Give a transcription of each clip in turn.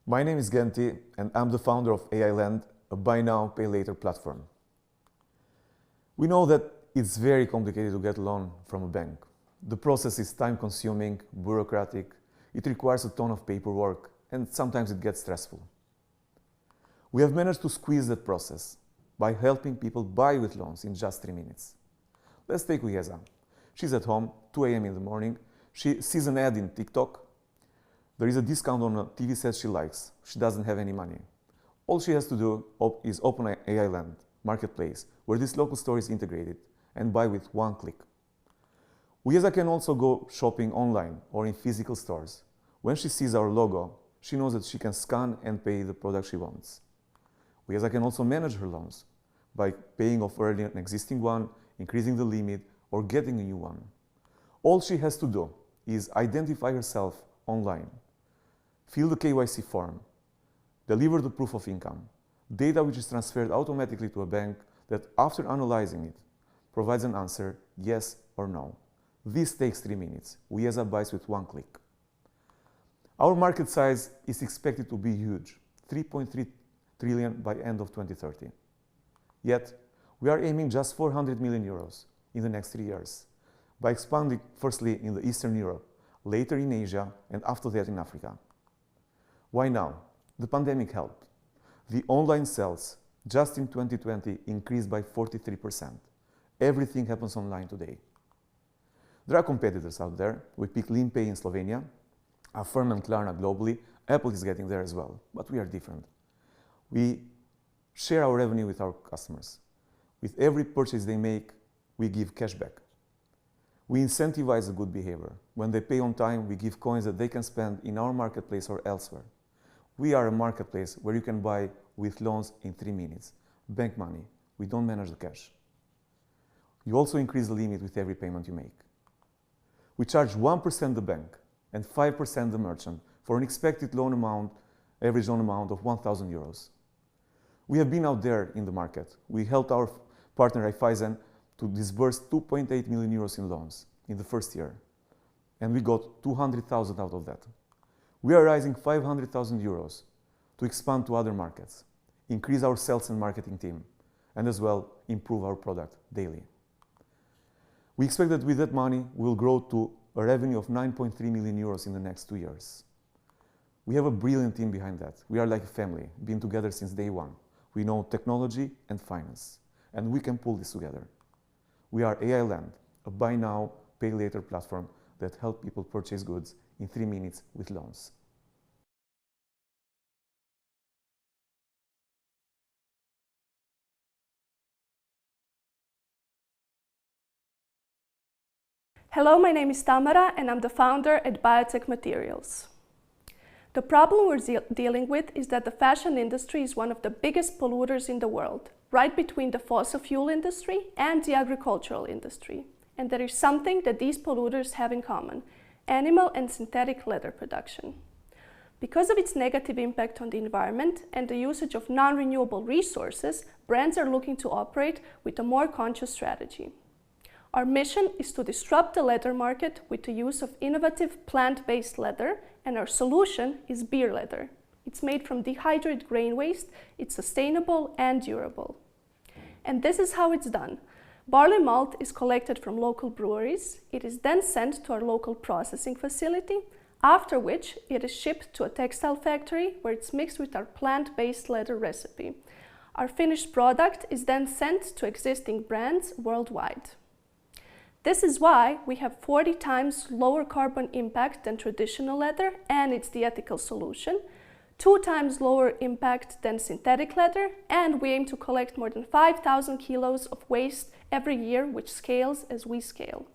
My name is Genti and I'm the founder of AI Land, a buy now, pay later platform. We know that it's very complicated to get a loan from a bank. The process is time-consuming, bureaucratic, it requires a ton of paperwork, and sometimes it gets stressful. We have managed to squeeze that process by helping people buy with loans in just 3 minutes. Let's take Uyeza. She's at home, 2 a.m. in the morning. She sees an ad in TikTok. There is a discount on a TV set she likes. She doesn't have any money. All she has to do is open an AI Land marketplace where this local store is integrated and buy with one click. Uyeza can also go shopping online or in physical stores. When she sees our logo, she knows that she can scan and pay the product she wants. Uyeza can also manage her loans by paying off early an existing one, increasing the limit, or getting a new one. All she has to do is identify herself online, fill the KYC form, deliver the proof of income, data which is transferred automatically to a bank that, after analyzing it, provides an answer yes or no. This takes 3 minutes. Uyeza buys with one click. Our market size is expected to be huge, 3.3 trillion by end of 2030. Yet, we are aiming just 400 million euros in the next 3 years by expanding firstly in the Eastern Europe, later in Asia, and after that in Africa. Why now? The pandemic helped. The online sales just in 2020 increased by 43%. Everything happens online today. There are competitors out there. We pick LeanPay in Slovenia, Affirm and Klarna globally. Apple is getting there as well, but we are different. We share our revenue with our customers. With every purchase they make, we give cash back. We incentivize a good behavior. When they pay on time, we give coins that they can spend in our marketplace or elsewhere. We are a marketplace where you can buy with loans in 3 minutes. Bank money. We don't manage the cash. You also increase the limit with every payment you make. We charge 1% the bank and 5% the merchant for an expected loan amount, average loan amount of 1,000 euros. We have been out there in the market. We helped our partner Raiffeisen to disburse 2.8 million euros in loans in the first year. And we got 200,000 out of that. We are raising 500,000 euros to expand to other markets, increase our sales and marketing team, and as well improve our product daily. We expect that with that money, we will grow to a revenue of 9.3 million euros in the next 2 years. We have a brilliant team behind that. We are like a family, been together since day one. We know technology and finance, and we can pull this together. We are AI Land, a buy now, pay later platform that helps people purchase goods in 3 minutes with loans. Hello, my name is Tamara and I'm the founder at Biotech Materials. The problem we're dealing with is that the fashion industry is one of the biggest polluters in the world, right between the fossil fuel industry and the agricultural industry. And there is something that these polluters have in common: animal and synthetic leather production. Because of its negative impact on the environment and the usage of non-renewable resources, brands are looking to operate with a more conscious strategy. Our mission is to disrupt the leather market with the use of innovative plant-based leather, and our solution is beer leather. It's made from dehydrated grain waste, it's sustainable and durable. And this is how it's done. Barley malt is collected from local breweries. It is then sent to our local processing facility, after which it is shipped to a textile factory where it's mixed with our plant-based leather recipe. Our finished product is then sent to existing brands worldwide. This is why we have 40 times lower carbon impact than traditional leather, and it's the ethical solution, 2 times lower impact than synthetic leather, and we aim to collect more than 5,000 kilos of waste every year, which scales as we scale.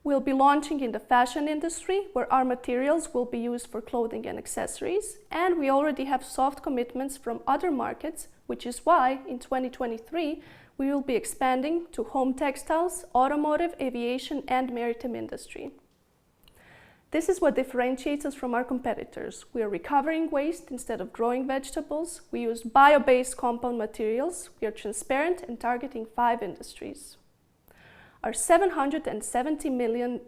We'll be launching in the fashion industry, where our materials will be used for clothing and accessories, and we already have soft commitments from other markets, which is why in 2023 we will be expanding to home textiles, automotive, aviation, and maritime industry. This is what differentiates us from our competitors. We are recovering waste instead of growing vegetables. We use bio-based compound materials. We are transparent and targeting 5 industries. Our $770 million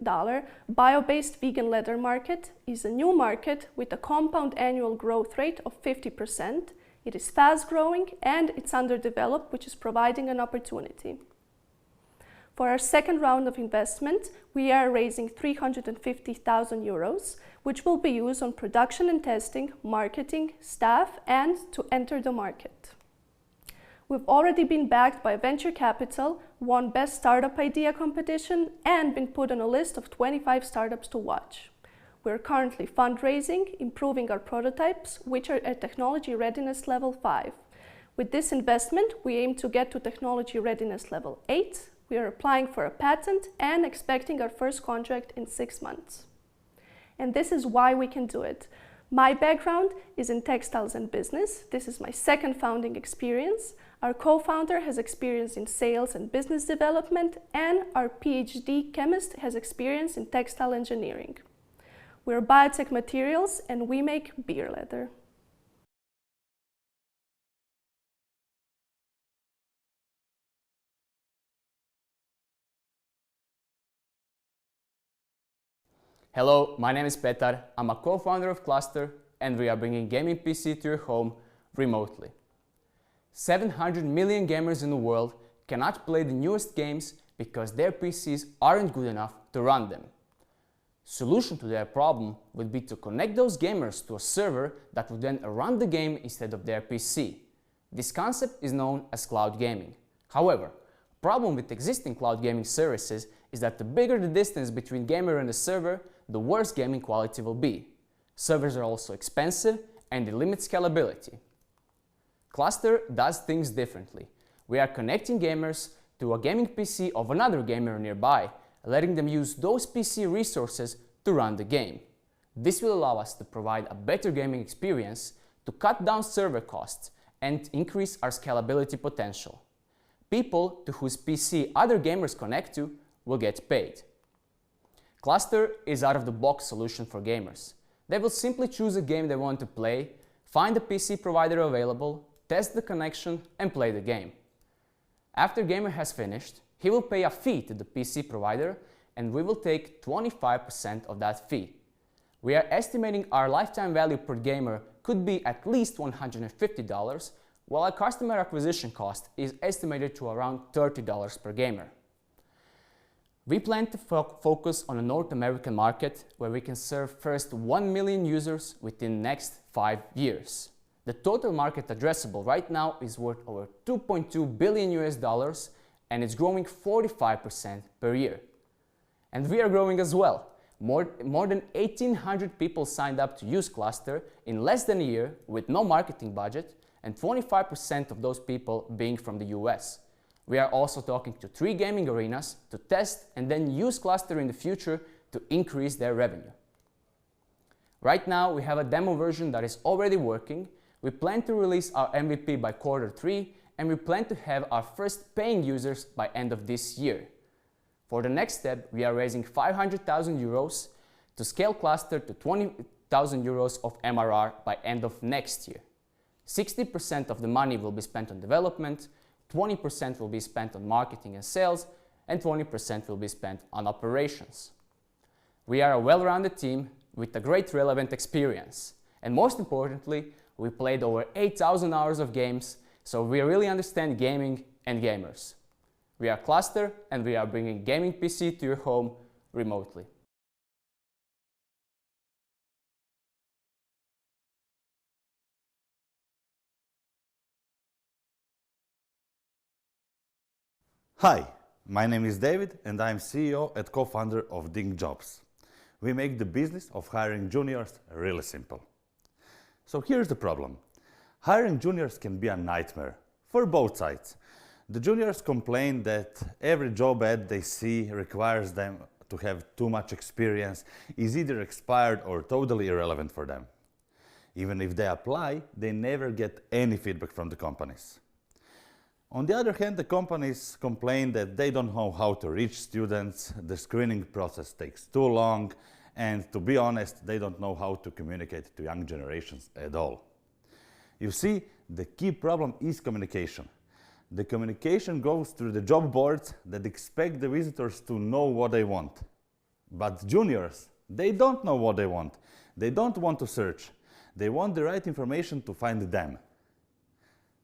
bio-based vegan leather market is a new market with a compound annual growth rate of 50%. It is fast growing and it's underdeveloped, which is providing an opportunity. For our second round of investment, we are raising 350,000 euros, which will be used on production and testing, marketing, staff, and to enter the market. We've already been backed by venture capital, won Best Startup Idea competition, and been put on a list of 25 startups to watch. We're currently fundraising, improving our prototypes, which are at technology readiness level 5. With this investment, we aim to get to technology readiness level 8. We are applying for a patent and expecting our first contract in 6 months. And this is why we can do it. My background is in textiles and business. This is my second founding experience. Our co-founder has experience in sales and business development, and our PhD chemist has experience in textile engineering. We're biotech materials and we make beer leather. Hello, my name is Petar. I'm a co-founder of Cluster, and we are bringing gaming PC to your home remotely. 700 million gamers in the world cannot play the newest games because their PCs aren't good enough to run them. Solution to their problem would be to connect those gamers to a server that would then run the game instead of their PC. This concept is known as cloud gaming. However, problem with existing cloud gaming services is that the bigger the distance between gamer and the server, the worse gaming quality will be. Servers are also expensive and they limit scalability. Cluster does things differently. We are connecting gamers to a gaming PC of another gamer nearby, letting them use those PC resources to run the game. This will allow us to provide a better gaming experience, to cut down server costs, and increase our scalability potential. People to whose PC other gamers connect to will get paid. Cluster is out-of-the-box solution for gamers. They will simply choose a game they want to play, find a PC provider available, test the connection, and play the game. After gamer has finished, he will pay a fee to the PC provider, and we will take 25% of that fee. We are estimating our lifetime value per gamer could be at least $150, while our customer acquisition cost is estimated to around $30 per gamer. We plan to focus on a North American market where we can serve first 1 million users within the next 5 years. The total market addressable right now is worth over $2.2 billion and it's growing 45% per year. And we are growing as well. More than 1,800 people signed up to use Cluster in less than a year with no marketing budget, and 25% of those people being from the US. We are also talking to 3 gaming arenas to test and then use Cluster in the future to increase their revenue. Right now we have a demo version that is already working. We plan to release our MVP by Q3, and we plan to have our first paying users by end of this year. For the next step, we are raising 500,000 euros to scale Cluster to 20,000 euros of MRR by end of next year. 60% of the money will be spent on development, 20% will be spent on marketing and sales, and 20% will be spent on operations. We are a well-rounded team with a great relevant experience. And most importantly, we played over 8,000 hours of games, so we really understand gaming and gamers. We are Cluster, and we are bringing gaming PC to your home remotely. Hi, my name is David and I'm CEO and co-founder of Ding Jobs. We make the business of hiring juniors really simple. So here's the problem. Hiring juniors can be a nightmare for both sides. The juniors complain that every job ad they see requires them to have too much experience, is either expired or totally irrelevant for them. Even if they apply, they never get any feedback from the companies. On the other hand, the companies complain that they don't know how to reach students, the screening process takes too long, and to be honest, they don't know how to communicate to young generations at all. You see, the key problem is communication. The communication goes through the job boards that expect the visitors to know what they want. But juniors, they don't know what they want. They don't want to search. They want the right information to find them.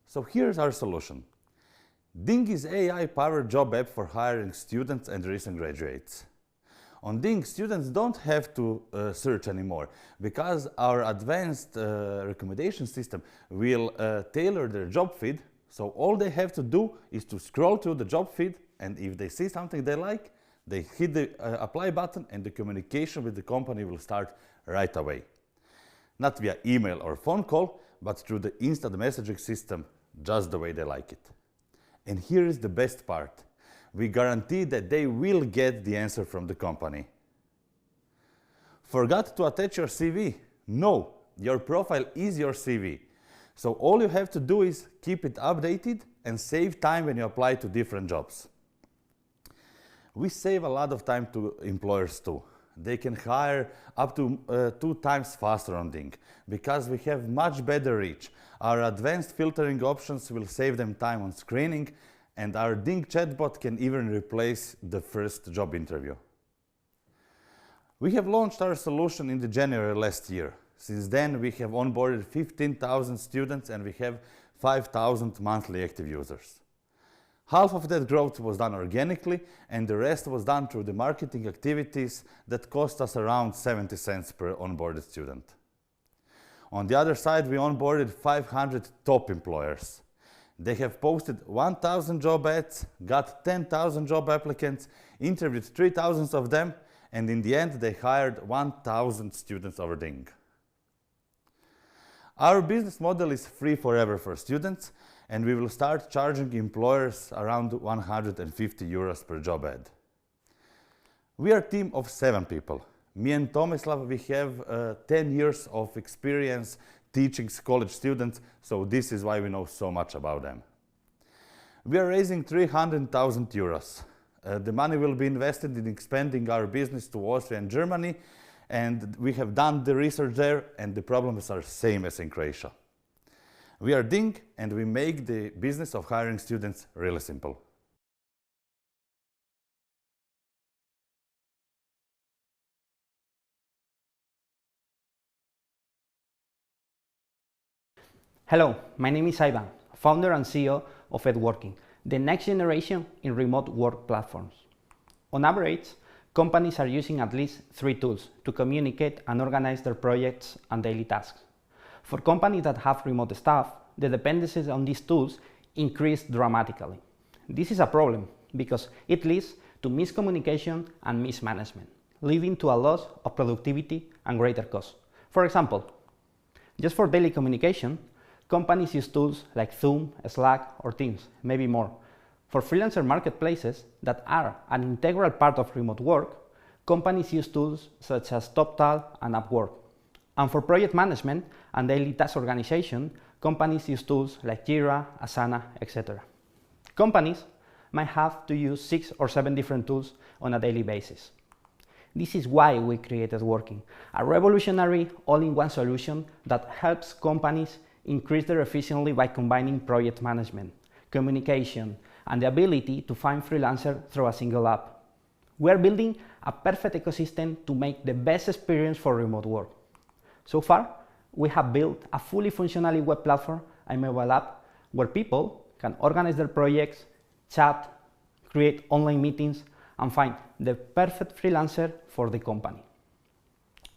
So here's our solution. Ding is AI-powered job app for hiring students and recent graduates. On Ding, students don't have to search anymore because our advanced recommendation system will tailor their job feed. So all they have to do is to scroll through the job feed, and if they see something they like, they hit the apply button and the communication with the company will start right away. Not via email or phone call, but through the instant messaging system, just the way they like it. And here is the best part. We guarantee that they will get the answer from the company. Forgot to attach your CV? No, your profile is your CV. So all you have to do is keep it updated and save time when you apply to different jobs. We save a lot of time to employers too. They can hire up to 2 times faster on Ding because we have much better reach. Our advanced filtering options will save them time on screening, and our Ding chatbot can even replace the first job interview. We have launched our solution in January last year. Since then, we have onboarded 15,000 students and we have 5,000 monthly active users. Half of that growth was done organically, and the rest was done through the marketing activities that cost us around 70 cents per onboarded student. On the other side, we onboarded 500 top employers. They have posted 1,000 job ads, got 10,000 job applicants, interviewed 3,000 of them, and in the end, they hired 1,000 students over Ding. Our business model is free forever for students, and we will start charging employers around 150 euros per job ad. We are a team of 7 people. Me and Tomislav, we have 10 years of experience teaching college students, so this is why we know so much about them. We are raising 300,000 euros. The money will be invested in expanding our business to Austria and Germany, and we have done the research there, and the problems are same as in Croatia. We are Ding, and we make the business of hiring students really simple. Hello, my name is Ivan, founder and CEO of Edworking, the next generation in remote work platforms. On average, companies are using at least 3 tools to communicate and organize their projects and daily tasks. For companies that have remote staff, the dependencies on these tools increase dramatically. This is a problem because it leads to miscommunication and mismanagement, leading to a loss of productivity and greater cost. For example, just for daily communication, companies use tools like Zoom, Slack, or Teams, maybe more. For freelancer marketplaces that are an integral part of remote work, companies use tools such as TopTal and Upwork. And for project management and daily task organization, companies use tools like Jira, Asana, etc. Companies might have to use 6 or 7 different tools on a daily basis. This is why we created Working, a revolutionary all-in-one solution that helps companies increase their efficiency by combining project management, communication, and the ability to find freelancers through a single app. We are building a perfect ecosystem to make the best experience for remote work. So far, we have built a fully functional web platform and mobile app where people can organize their projects, chat, create online meetings, and find the perfect freelancer for the company.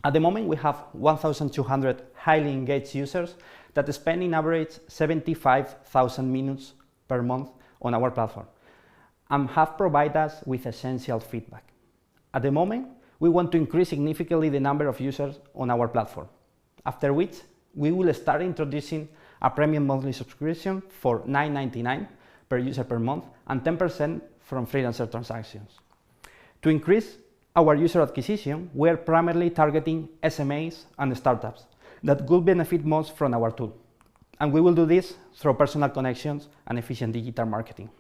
At the moment, we have 1,200 highly engaged users that spend in average 75,000 minutes per month on our platform and have provided us with essential feedback. At the moment, we want to increase significantly the number of users on our platform, after which we will start introducing a premium monthly subscription for $9.99 per user per month and 10% from freelancer transactions. To increase our user acquisition, we are primarily targeting SMEs and startups that will benefit most from our tool. And we will do this through personal connections and efficient digital marketing.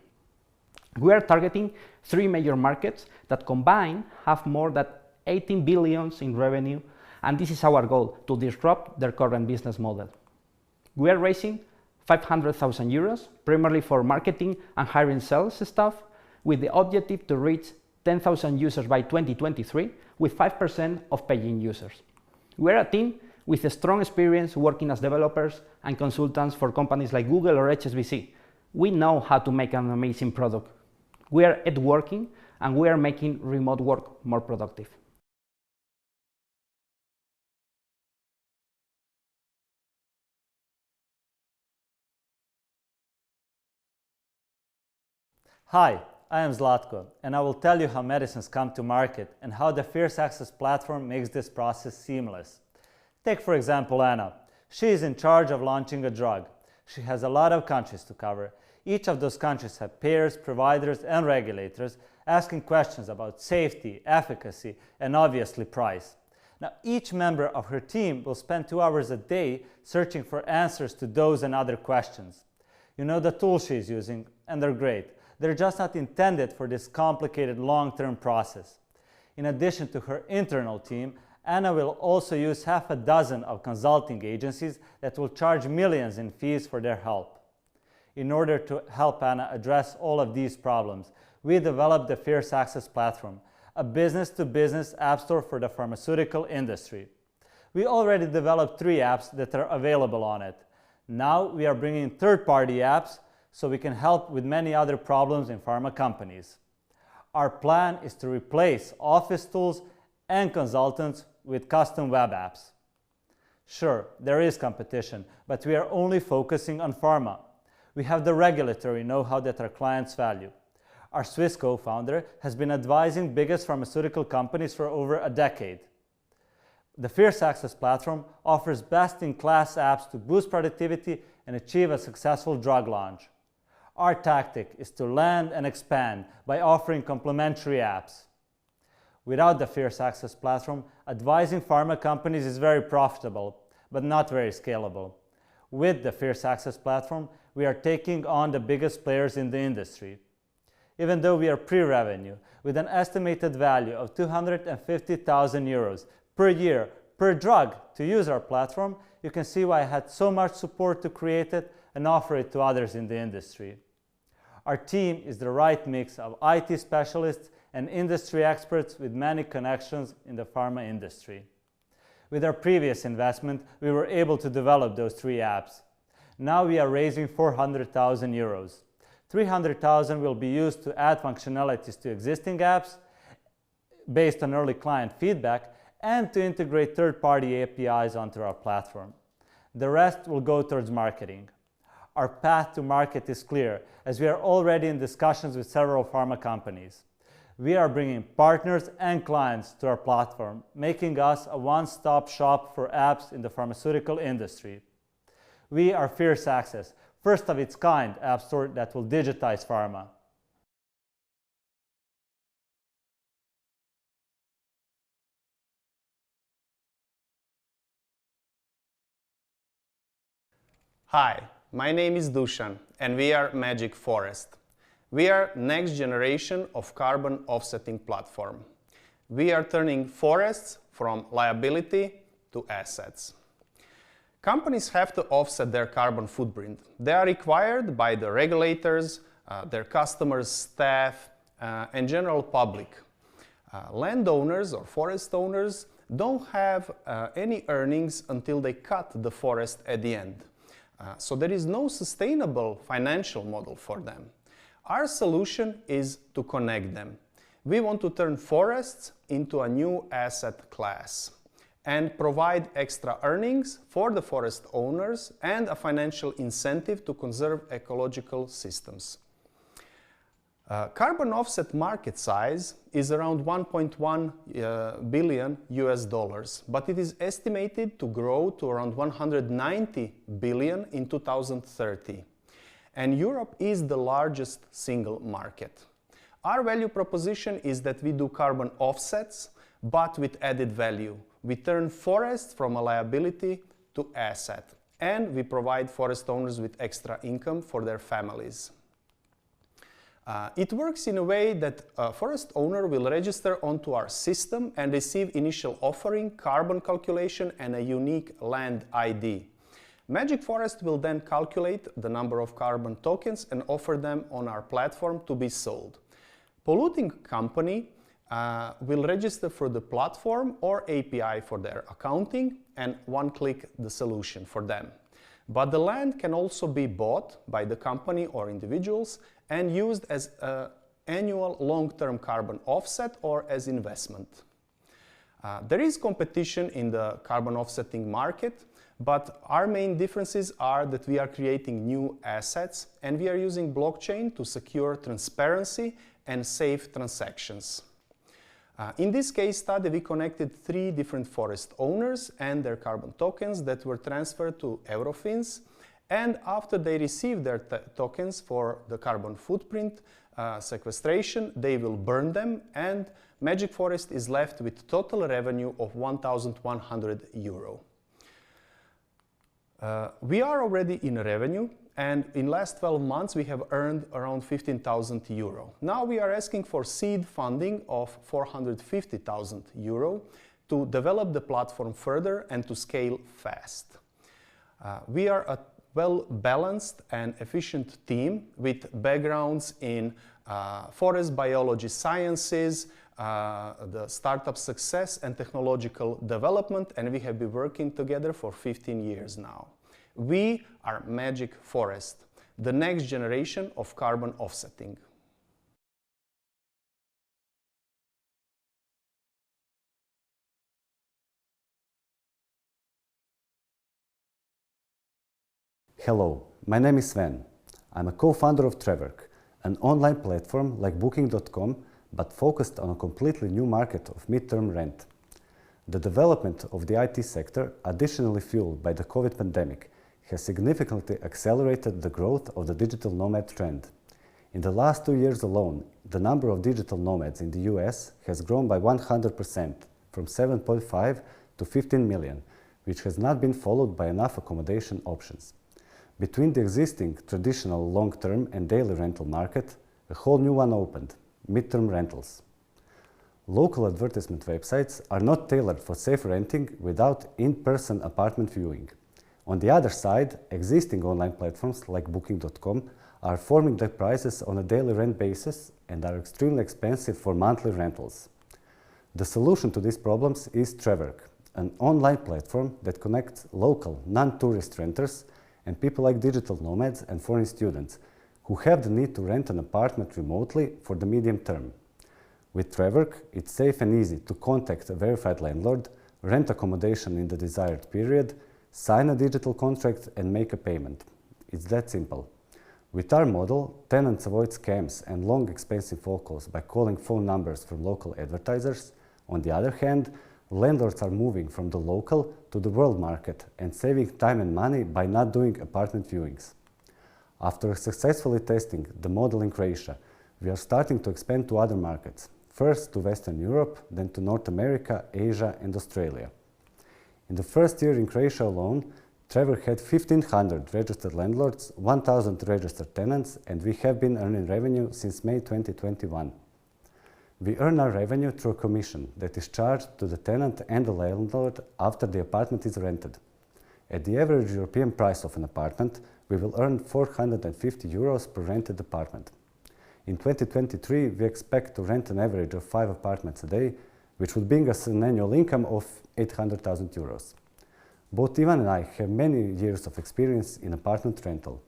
We are targeting 3 major markets that combined have more than 18 billion in revenue, and this is our goal, to disrupt their current business model. We are raising 500,000 euros, primarily for marketing and hiring sales staff, with the objective to reach 10,000 users by 2023, with 5% of paying users. We're a team with a strong experience working as developers and consultants for companies like Google or HSBC. We know how to make an amazing product. We are at working, and we are making remote work more productive. Hi, I am Zlatko, and I will tell you how medicines come to market and how the Fierce Access platform makes this process seamless. Take for example Anna. She is in charge of launching a drug. She has a lot of countries to cover. Each of those countries have payers, providers, and regulators asking questions about safety, efficacy, and obviously price. Now, each member of her team will spend 2 hours a day searching for answers to those and other questions. You know the tools she's using, and they're great. They're just not intended for this complicated long-term process. In addition to her internal team, Anna will also use half a dozen of consulting agencies that will charge millions in fees for their help. In order to help Anna address all of these problems, we developed the Fierce Access platform, a business-to-business app store for the pharmaceutical industry. We already developed 3 apps that are available on it. Now we are bringing third-party apps so we can help with many other problems in pharma companies. Our plan is to replace office tools and consultants with custom web apps. Sure, there is competition, but we are only focusing on pharma. We have the regulatory know-how that our clients value. Our Swiss co-founder has been advising biggest pharmaceutical companies for over a decade. The Fierce Access platform offers best-in-class apps to boost productivity and achieve a successful drug launch. Our tactic is to land and expand by offering complementary apps. Without the Fierce Access platform, advising pharma companies is very profitable, but not very scalable. With the Fierce Access platform, we are taking on the biggest players in the industry. Even though we are pre-revenue, with an estimated value of 250,000 euros per year per drug to use our platform, you can see why I had so much support to create it and offer it to others in the industry. Our team is the right mix of IT specialists and industry experts with many connections in the pharma industry. With our previous investment, we were able to develop those 3 apps. Now we are raising 400,000 euros. 300,000 will be used to add functionalities to existing apps based on early client feedback and to integrate third-party APIs onto our platform. The rest will go towards marketing. Our path to market is clear, as we are already in discussions with several pharma companies. We are bringing partners and clients to our platform, making us a one-stop shop for apps in the pharmaceutical industry. We are Fierce Access, first of its kind app store that will digitize pharma. Hi, my name is Dusan and we are Magic Forest. We are next generation of carbon offsetting platform. We are turning forests from liability to assets. Companies have to offset their carbon footprint. They are required by the regulators, their customers, staff, and general public. Landowners or forest owners don't have any earnings until they cut the forest at the end. So there is no sustainable financial model for them. Our solution is to connect them. We want to turn forests into a new asset class and provide extra earnings for the forest owners and a financial incentive to conserve ecological systems. Carbon offset market size is around 1.1 billion US dollars, but it is estimated to grow to around 190 billion in 2030. And Europe is the largest single market. Our value proposition is that we do carbon offsets, but with added value. We turn forests from a liability to asset, and we provide forest owners with extra income for their families. It works in a way that a forest owner will register onto our system and receive initial offering, carbon calculation, and a unique land ID. Magic Forest will then calculate the number of carbon tokens and offer them on our platform to be sold. Polluting company will register for the platform or API for their accounting and one-click the solution for them. But the land can also be bought by the company or individuals and used as an annual long-term carbon offset or as investment. There is competition in the carbon offsetting market, but our main differences are that we are creating new assets and we are using blockchain to secure transparency and safe transactions. In this case study, we connected 3 different forest owners and their carbon tokens that were transferred to Eurofins, and after they received their tokens for the carbon footprint sequestration, they will burn them, and Magic Forest is left with total revenue of 1,100 euro. We are already in revenue, and in last 12 months we have earned around 15,000 euro. Now we are asking for seed funding of 450,000 euro to develop the platform further and to scale fast. We are a well-balanced and efficient team with backgrounds in forest biology sciences, the startup success and technological development, and we have been working together for 15 years now. We are Magic Forest, the next generation of carbon offsetting. Hello, my name is Sven. I'm a co-founder of Trevork, an online platform like Booking.com, but focused on a completely new market of mid-term rent. The development of the IT sector, additionally fueled by the COVID pandemic, has significantly accelerated the growth of the digital nomad trend. In the last 2 years alone, the number of digital nomads in the US has grown by 100%, from 7.5 to 15 million, which has not been followed by enough accommodation options. Between the existing traditional long-term and daily rental market, a whole new one opened, mid-term rentals. Local advertisement websites are not tailored for safe renting without in-person apartment viewing. On the other side, existing online platforms like Booking.com are forming their prices on a daily rent basis and are extremely expensive for monthly rentals. The solution to these problems is Trevork, an online platform that connects local, non-tourist renters and people like digital nomads and foreign students who have the need to rent an apartment remotely for the medium term. With Trevork, it's safe and easy to contact a verified landlord, rent accommodation in the desired period, sign a digital contract and make a payment. It's that simple. With our model, tenants avoid scams and long expensive phone calls by calling phone numbers from local advertisers. On the other hand, landlords are moving from the local to the world market and saving time and money by not doing apartment viewings. After successfully testing the model in Croatia, we are starting to expand to other markets, first to Western Europe, then to North America, Asia and Australia. In the first year in Croatia alone, Trevork had 1,500 registered landlords, 1,000 registered tenants, and we have been earning revenue since May 2021. We earn our revenue through a commission that is charged to the tenant and the landlord after the apartment is rented. At the average European price of an apartment, we will earn 450 euros per rented apartment. In 2023, we expect to rent an average of 5 apartments a day, which would bring us an annual income of 800,000 euros. Both Ivan and I have many years of experience in apartment rental.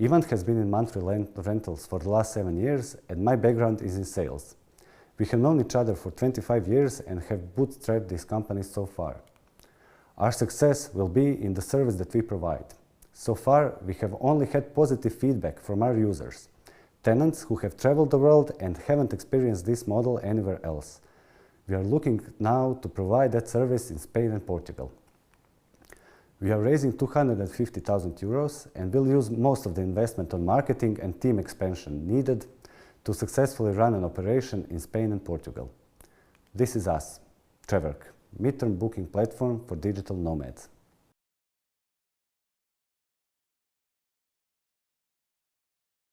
Ivan has been in monthly rentals for the last 7 years, and my background is in sales. We have known each other for 25 years and have bootstrapped this company so far. Our success will be in the service that we provide. So far, we have only had positive feedback from our users, tenants who have traveled the world and haven't experienced this model anywhere else. We are looking now to provide that service in Spain and Portugal. We are raising 250,000 euros and will use most of the investment on marketing and team expansion needed to successfully run an operation in Spain and Portugal. This is us, Trevork, mid-term booking platform for digital nomads.